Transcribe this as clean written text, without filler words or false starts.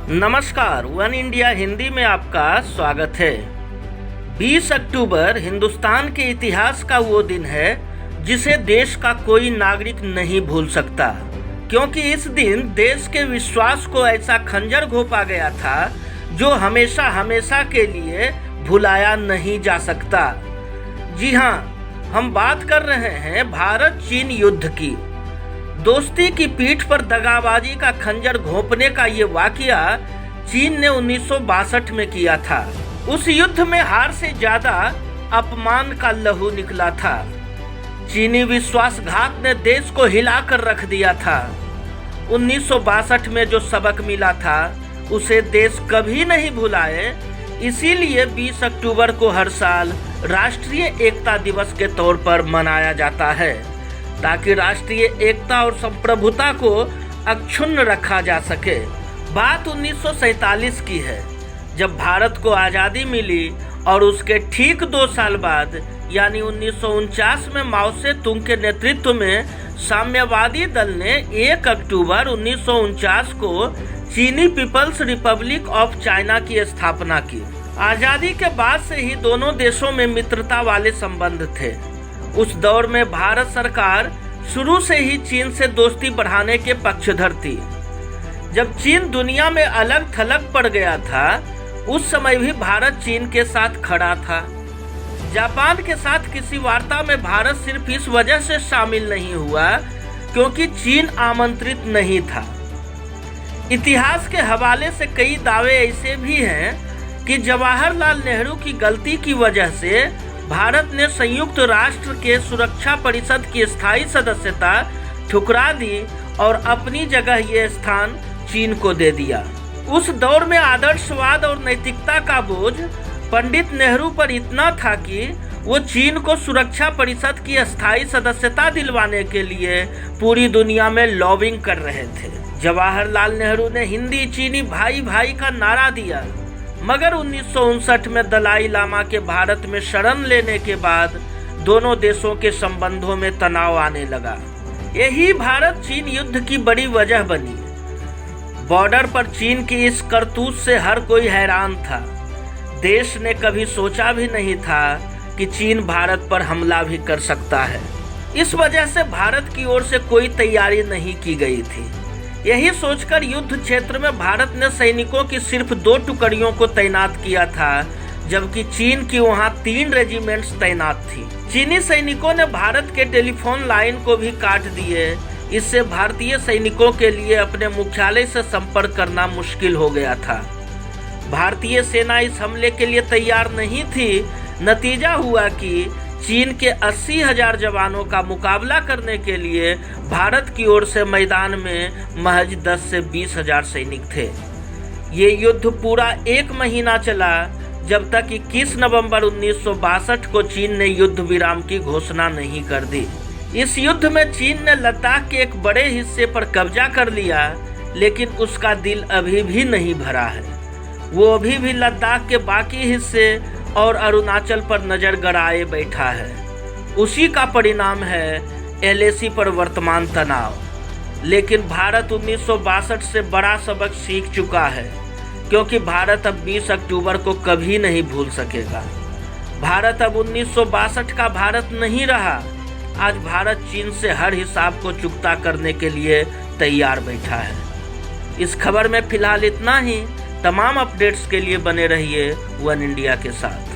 नमस्कार, one India Hindi में आपका स्वागत है। 20 अक्टूबर हिंदुस्तान के इतिहास का वो दिन है जिसे देश का कोई नागरिक नहीं भूल सकता, क्योंकि इस दिन देश के विश्वास को ऐसा खंजर घोंपा गया था जो हमेशा हमेशा के लिए भुलाया नहीं जा सकता। जी हाँ, हम बात कर रहे हैं भारत चीन युद्ध की। दोस्ती की पीठ पर दगाबाजी का खंजर घोंपने का ये वाकया चीन ने 1962 में किया था। उस युद्ध में हार से ज्यादा अपमान का लहू निकला था। चीनी विश्वासघात ने देश को हिलाकर रख दिया था। 1962 में जो सबक मिला था उसे देश कभी नहीं भुलाए। इसीलिए 20 अक्टूबर को हर साल राष्ट्रीय एकता दिवस के तौर पर मनाया जाता है, ताकि राष्ट्रीय एकता और संप्रभुता को अक्षुण्ण रखा जा सके। बात 1947 की है, जब भारत को आज़ादी मिली और उसके ठीक 2 साल बाद यानी 1949 में माओ से तुंग के नेतृत्व में साम्यवादी दल ने 1 अक्टूबर 1949 को चीनी पीपल्स रिपब्लिक ऑफ चाइना की स्थापना की। आज़ादी के बाद से ही दोनों देशों में मित्रता वाले संबंध थे। उस दौर में भारत सरकार शुरू से ही चीन से दोस्ती बढ़ाने के पक्षधर थी। जब चीन दुनिया में अलग थलग पड़ गया था, उस समय भी भारत चीन के साथ खड़ा था। जापान के साथ किसी वार्ता में भारत सिर्फ इस वजह से शामिल नहीं हुआ क्योंकि चीन आमंत्रित नहीं था। इतिहास के हवाले से कई दावे ऐसे भी हैं कि जवाहरलाल नेहरू की गलती की वजह से भारत ने संयुक्त राष्ट्र के सुरक्षा परिषद की स्थायी सदस्यता ठुकरा दी और अपनी जगह ये स्थान चीन को दे दिया। उस दौर में आदर्शवाद और नैतिकता का बोझ पंडित नेहरू पर इतना था कि वो चीन को सुरक्षा परिषद की स्थायी सदस्यता दिलवाने के लिए पूरी दुनिया में लॉबिंग कर रहे थे। जवाहरलाल नेहरू ने हिंदी चीनी भाई भाई का नारा दिया, मगर 1959 में दलाई लामा के भारत में शरण लेने के बाद दोनों देशों के संबंधों में तनाव आने लगा। यही भारत चीन युद्ध की बड़ी वजह बनी। बॉर्डर पर चीन की इस करतूत से हर कोई हैरान था। देश ने कभी सोचा भी नहीं था कि चीन भारत पर हमला भी कर सकता है। इस वजह से भारत की ओर से कोई तैयारी नहीं की गई थी। यही सोचकर युद्ध क्षेत्र में भारत ने सैनिकों की सिर्फ 2 टुकड़ियों को तैनात किया था, जबकि चीन की वहां 3 रेजिमेंट्स तैनात थी। चीनी सैनिकों ने भारत के टेलीफोन लाइन को भी काट दिए। इससे भारतीय सैनिकों के लिए अपने मुख्यालय से संपर्क करना मुश्किल हो गया था। भारतीय सेना इस हमले के लिए तैयार नहीं थी। नतीजा हुआ कि चीन के 80,000 जवानों का मुकाबला करने के लिए भारत की ओर से मैदान में महज 10 से 20,000 सैनिक थे। ये युद्ध पूरा 1 महीना चला, जब तक 21 नवंबर 1962 को चीन ने युद्ध विराम की घोषणा नहीं कर दी। इस युद्ध में चीन ने लद्दाख के एक बड़े हिस्से पर कब्जा कर लिया, लेकिन उसका दिल अभी भी नहीं भरा है। वो अभी भी लद्दाख के बाकी हिस्से और अरुणाचल पर नजर गड़ाए बैठा है। उसी का परिणाम है LAC पर वर्तमान तनाव। लेकिन भारत 1962 से बड़ा सबक सीख चुका है, क्योंकि भारत अब 20 अक्टूबर को कभी नहीं भूल सकेगा। भारत अब 1962 का भारत नहीं रहा। आज भारत चीन से हर हिसाब को चुकता करने के लिए तैयार बैठा है। इस खबर में फिलहाल इतना ही। तमाम अपडेट्स के लिए बने रहिए वन इंडिया के साथ।